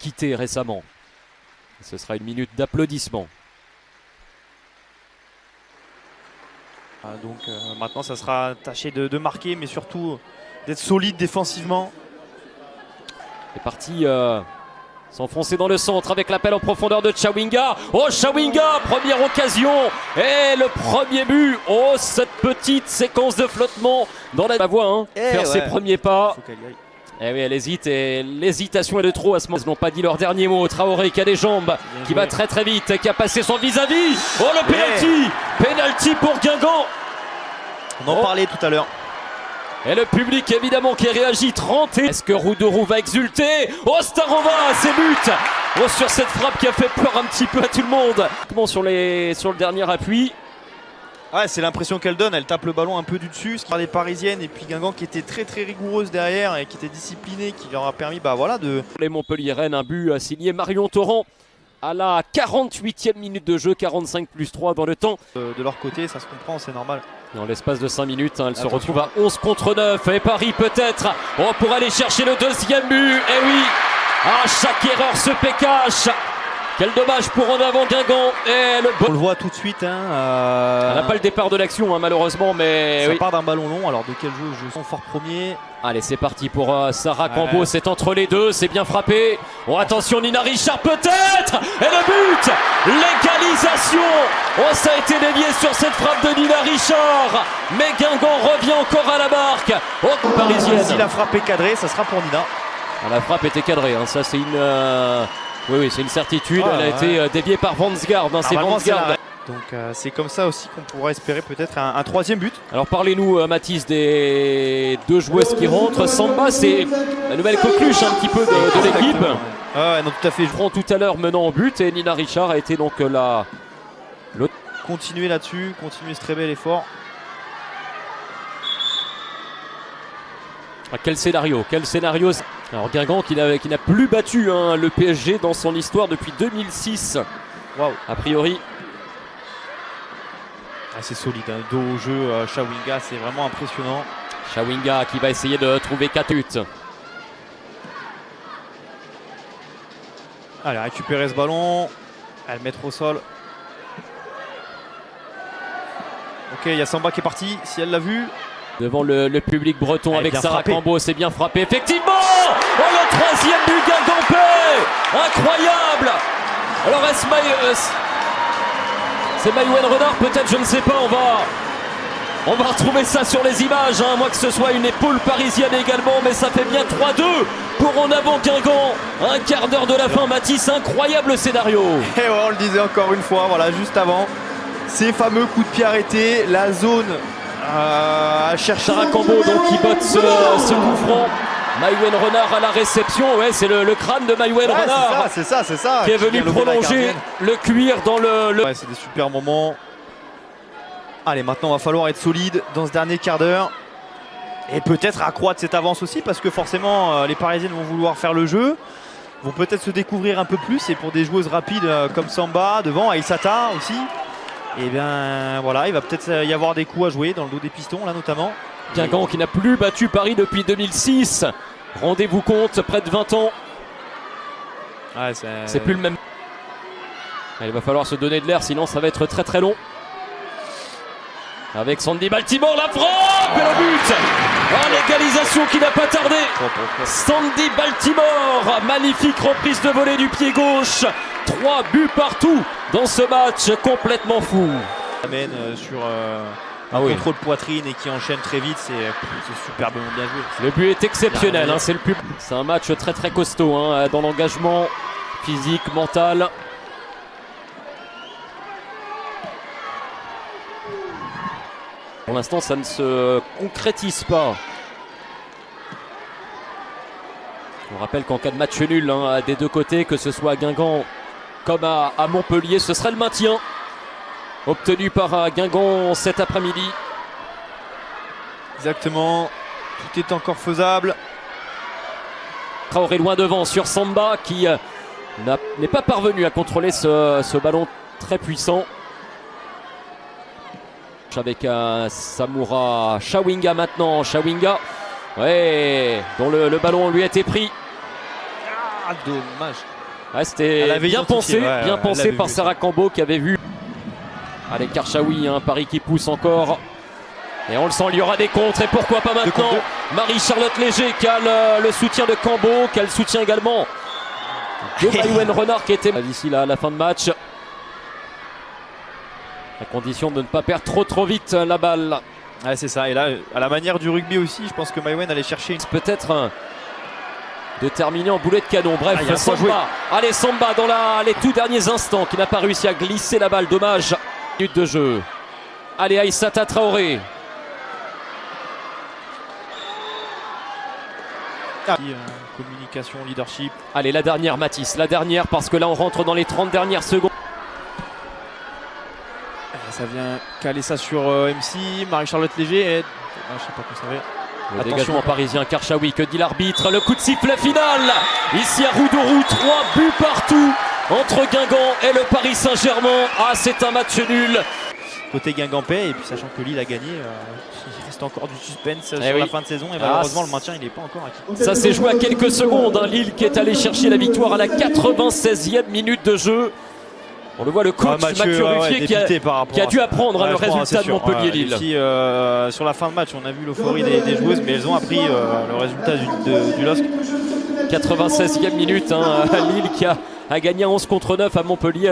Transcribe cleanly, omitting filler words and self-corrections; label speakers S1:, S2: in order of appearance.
S1: quitté récemment. Ce sera une minute d'applaudissements.
S2: Donc maintenant ça sera tâcher de marquer, mais surtout d'être solide défensivement.
S1: C'est parti s'enfoncer dans le centre avec l'appel en profondeur de Chawinga. Oh, Chawinga, première occasion et le premier but. Oh, cette petite séquence de flottement dans la voie, hein. Faire ses premiers pas. Eh oui, elle hésite et l'hésitation est de trop à ce moment. Ils n'ont pas dit leur dernier mot. Traoré qui a des jambes, qui va très très vite, qui a passé son vis-à-vis. Oh, le penalty. Penalty pour Guingamp.
S2: On en parlait tout à l'heure.
S1: Et le public évidemment qui réagit. 30. Est-ce que Roudourou va exulter? Oh, Starova, ses buts. Oh, sur cette frappe qui a fait peur un petit peu à tout le monde. Sur le dernier appui.
S2: Ouais, c'est l'impression qu'elle donne, elle tape le ballon un peu du dessus, ce qui est des Parisiennes, et puis Guingamp qui était très très rigoureuse derrière et qui était disciplinée, qui leur a permis de...
S1: Les Montpelliéraines, un but signé Marion Torrent à la 48e minute de jeu, 45+3 dans le temps.
S2: De leur côté, ça se comprend, c'est normal.
S1: Dans l'espace de 5 minutes, elle se retrouve à 11 contre 9, et Paris peut-être pour aller chercher le deuxième but. Et oui, à chaque erreur se paie cash. Quel dommage pour en avant Guingamp. Et
S2: on le voit tout de suite. Elle
S1: n'a pas le départ de l'action malheureusement, mais
S2: ça part d'un ballon long. Alors de quel jeu? Je sens fort premier.
S1: Allez, c'est parti pour Sarah Cambo. C'est entre les deux, c'est bien frappé. Oh, attention, Nina Richard peut-être. Et le but, l'égalisation. Oh, ça a été dévié sur cette frappe de Nina Richard. Mais Guingamp revient encore à la marque. Oh, parisienne.
S2: Si la frappe est cadrée, ça sera pour Nina.
S1: La frappe était cadrée, hein. Ça c'est une... Oui, c'est une certitude. Elle a été déviée par Vansgaard. C'est Vansgaard.
S2: Donc c'est comme ça aussi qu'on pourra espérer peut-être un troisième but.
S1: Alors parlez-nous, Mathis, des deux joueuses qui rentrent. Samba, c'est la nouvelle coqueluche un petit peu de l'équipe.
S2: Non, tout à fait.
S1: Je prends tout à l'heure menant au but et Nina Richard a été donc là.
S2: Continuer là-dessus, continuer ce très bel effort.
S1: Quel scénario, quel scénario. Alors Guingamp qui n'a plus battu le PSG dans son histoire depuis 2006.
S2: Waouh.
S1: A priori.
S2: C'est solide, dos au jeu, Chawinga, c'est vraiment impressionnant.
S1: Chawinga qui va essayer de trouver 4 buts.
S2: Allez, récupérer ce ballon, elle le mettre au sol. Ok, il y a Samba qui est parti, si elle l'a vu.
S1: Devant le public breton avec Sarah Cambo, c'est bien frappé, effectivement. Oh, le troisième but Guingampais, incroyable. Alors c'est Maïwen Renard peut-être, je ne sais pas, on va retrouver ça sur les images, hein, moi que ce soit une épaule parisienne également, mais ça fait bien 3-2 pour en avant Guingamp. Un quart d'heure de la fin, Mathis, incroyable scénario.
S2: Et ouais, on le disait encore une fois, voilà, juste avant, ces fameux coups de pied arrêtés, la zone à chercher.
S1: Sarah Cambo donc qui botte ce coup franc. Maïwen Renard à la réception, ouais, c'est le crâne de Maïwen Renard.
S2: C'est ça.
S1: Qui est venu prolonger le cuir dans le...
S2: Ouais, c'est des super moments. Allez, maintenant, il va falloir être solide dans ce dernier quart d'heure. Et peut-être accroître cette avance aussi, parce que forcément, les Parisiennes vont vouloir faire le jeu. Vont peut-être se découvrir un peu plus. Et pour des joueuses rapides comme Samba, devant, Aïssata aussi. Et bien voilà, il va peut-être y avoir des coups à jouer dans le dos des pistons, là notamment.
S1: Guingamp qui n'a plus battu Paris depuis 2006. Rendez-vous compte, près de 20 ans.
S2: Ouais,
S1: c'est plus le même. Il va falloir se donner de l'air, sinon ça va être très très long. Avec Sandy Baltimore, la frappe et le but. L'égalisation qui n'a pas tardé. Sandy Baltimore, magnifique reprise de volée du pied gauche. 3 buts partout dans ce match complètement fou.
S2: Amène sur contrôle poitrine et qui enchaîne très vite, c'est superbement bien joué.
S1: Le but est exceptionnel, hein, c'est un match très très costaud hein, dans l'engagement physique, mental. Pour l'instant, ça ne se concrétise pas. On rappelle qu'en cas de match nul hein, des deux côtés, que ce soit à Guingamp comme à Montpellier, ce serait le maintien obtenu par Guingamp cet après-midi.
S2: Exactement, tout est encore faisable.
S1: Traoré loin devant sur Samba qui n'est pas parvenu à contrôler ce ballon très puissant. Avec Samoura Chawinga maintenant. Chawinga, ouais, dont le ballon lui a été pris.
S2: Ah, dommage.
S1: Ouais,
S2: Elle
S1: c'était
S2: avait
S1: bien
S2: identifié,
S1: pensé,
S2: ouais,
S1: bien
S2: elle
S1: pensé
S2: l'avait
S1: par
S2: vu,
S1: Sarah Cambo qui avait vu. Allez, Karchaoui, un pari qui pousse encore. Et on le sent, il y aura des contres. Et pourquoi pas maintenant Marie-Charlotte Léger qui a le soutien de Cambo, qui a le soutien également de Maïwenn Renard qui était d'ici là à la fin de match. À condition de ne pas perdre trop vite la balle.
S2: Ouais, c'est ça. Et là, à la manière du rugby aussi, je pense que Maïwenn allait chercher une.
S1: Peut-être de terminer en boulet de canon. Bref,
S2: il y a un point joué.
S1: Samba. Allez, Samba dans les tout derniers instants qui n'a pas réussi à glisser la balle. Dommage. Minute de jeu. Allez, Aïssata Traoré.
S2: Communication, leadership.
S1: Allez, la dernière, Mathis. La dernière, parce que là, on rentre dans les 30 dernières secondes.
S2: Ça vient caler ça sur MC. Marie-Charlotte Léger. Et... Ah, je sais pas quoi ça va.
S1: Le
S2: Attention.
S1: dégagement parisien, Karchaoui, que dit l'arbitre? Le coup de sifflet final. Ici à Roudourou, 3 buts partout entre Guingamp et le Paris Saint-Germain. Ah, c'est un match nul.
S2: Côté Guingampais, et puis sachant que Lille a gagné, il reste encore du suspense sur
S1: oui.
S2: la fin de saison. Et malheureusement, le maintien, il n'est pas encore acquis.
S1: Ça s'est joué à quelques secondes. Lille qui est allé chercher la victoire à la 96e minute de jeu. On le voit, le coach Mathieu Ruffier qui a dû apprendre le résultat de Montpellier-Lille.
S2: Sur la fin de match, on a vu l'euphorie des joueuses, mais elles ont appris le résultat du LOSC.
S1: 96e minute, Lille qui a gagné 11 contre 9 à Montpellier.